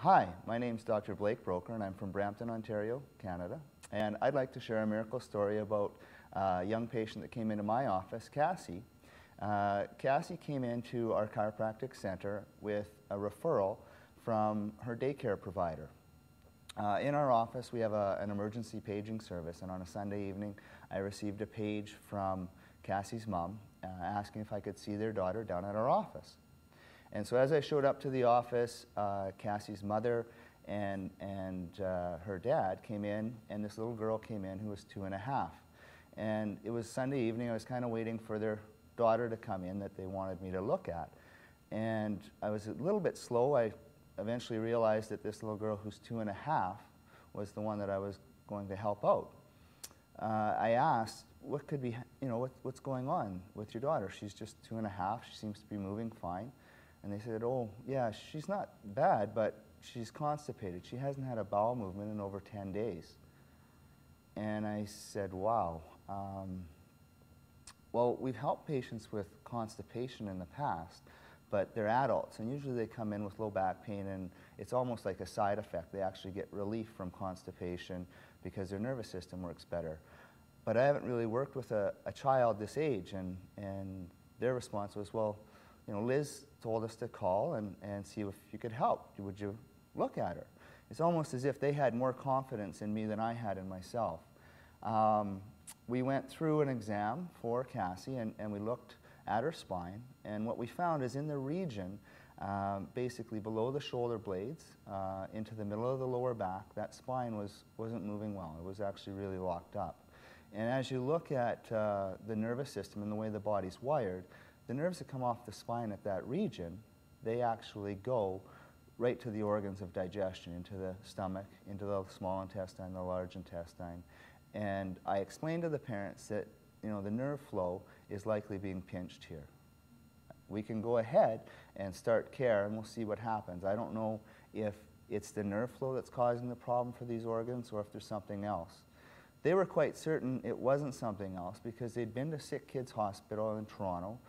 Hi, my name's Dr. Blake Broker, and I'm from Brampton, Ontario, Canada. And I'd like to share a miracle story about a young patient that came into my office, Cassie. Cassie came into our chiropractic center with a referral from her daycare provider. In our office, we have an emergency paging service, and on a Sunday evening, I received a page from Cassie's mom asking if I could see their daughter down at our office. And so as I showed up to the office, Cassie's mother and her dad came in, and this little girl came in who was 2.5. And it was Sunday evening. I was kind of waiting for their daughter to come in that they wanted me to look at. And I was a little bit slow. I eventually realized that this little girl who's 2.5 was the one that I was going to help out. I asked, what could be, what's going on with your daughter? She's just 2.5. She seems to be moving fine. And they said, oh, yeah, she's not bad, but she's constipated. She hasn't had a bowel movement in over 10 days. And I said, wow. Well, we've helped patients with constipation in the past, but they're adults, and usually they come in with low back pain, and it's almost like a side effect. They actually get relief from constipation because their nervous system works better. But I haven't really worked with a child this age, and their response was, well, Liz told us to call and see if you could help. Would you look at her? It's almost as if they had more confidence in me than I had in myself. We went through an exam for Cassie, and we looked at her spine, and what we found is in the region, basically below the shoulder blades, into the middle of the lower back, that spine wasn't moving well. It was actually really locked up. And as you look at the nervous system and the way the body's wired, the nerves that come off the spine at that region, they actually go right to the organs of digestion, into the stomach, into the small intestine, the large intestine. And I explained to the parents that the nerve flow is likely being pinched here. We can go ahead and start care, and we'll see what happens. I don't know if it's the nerve flow that's causing the problem for these organs or if there's something else. They were quite certain it wasn't something else because they'd been to Sick Kids Hospital in Toronto.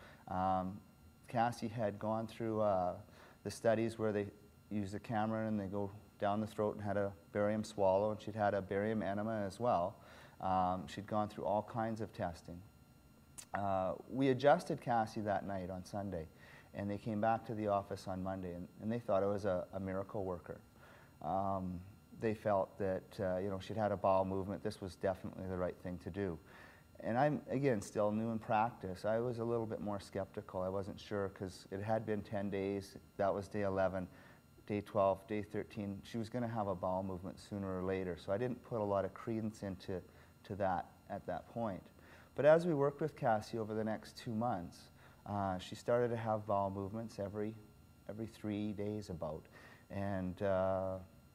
Cassie had gone through the studies where they use the camera and they go down the throat and had a barium swallow, and she'd had a barium enema as well. She'd gone through all kinds of testing. We adjusted Cassie that night on Sunday, and they came back to the office on Monday, and they thought I was a miracle worker. They felt that she'd had a bowel movement. This was definitely the right thing to do. And I'm, again, still new in practice. I was a little bit more skeptical. I wasn't sure because it had been 10 days. That was day 11. Day 12, day 13, she was going to have a bowel movement sooner or later. So I didn't put a lot of credence into that at that point. But as we worked with Cassie over the next 2 months, she started to have bowel movements every 3 days about. And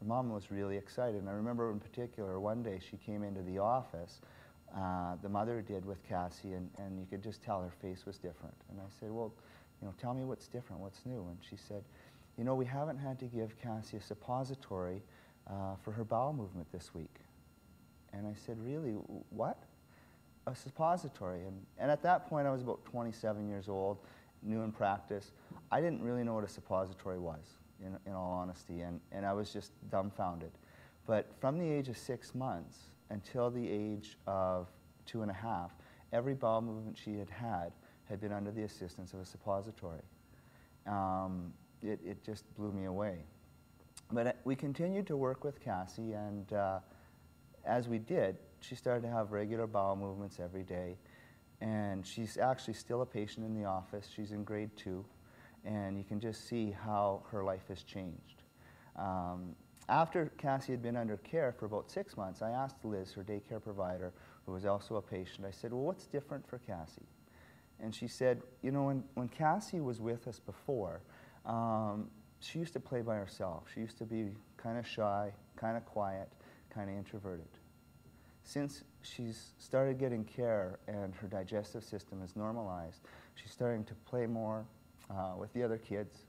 Mom was really excited. And I remember in particular, one day she came into the office, the mother did with Cassie, and you could just tell her face was different. And I said, well, tell me what's different, what's new? And she said, we haven't had to give Cassie a suppository for her bowel movement this week. And I said, really, what? A suppository? And at that point, I was about 27 years old, new in practice. I didn't really know what a suppository was, in all honesty, and I was just dumbfounded. But from the age of 6 months until the age of 2.5, every bowel movement she had been under the assistance of a suppository. It just blew me away. But we continued to work with Cassie, and as we did, she started to have regular bowel movements every day. And she's actually still a patient in the office. She's in grade 2, and you can just see how her life has changed. After Cassie had been under care for about 6 months, I asked Liz, her daycare provider, who was also a patient, I said, well, what's different for Cassie? And she said, when Cassie was with us before, she used to play by herself. She used to be kind of shy, kind of quiet, kind of introverted. Since she's started getting care and her digestive system is normalized, she's starting to play more with the other kids.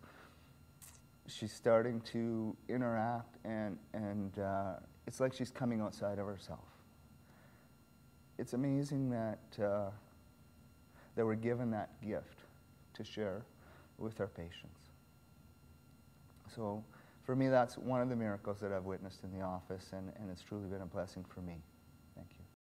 She's starting to interact, and it's like she's coming outside of herself. It's amazing that we're given that gift to share with our patients. So For me, that's one of the miracles that I've witnessed in the office, and it's truly been a blessing for me.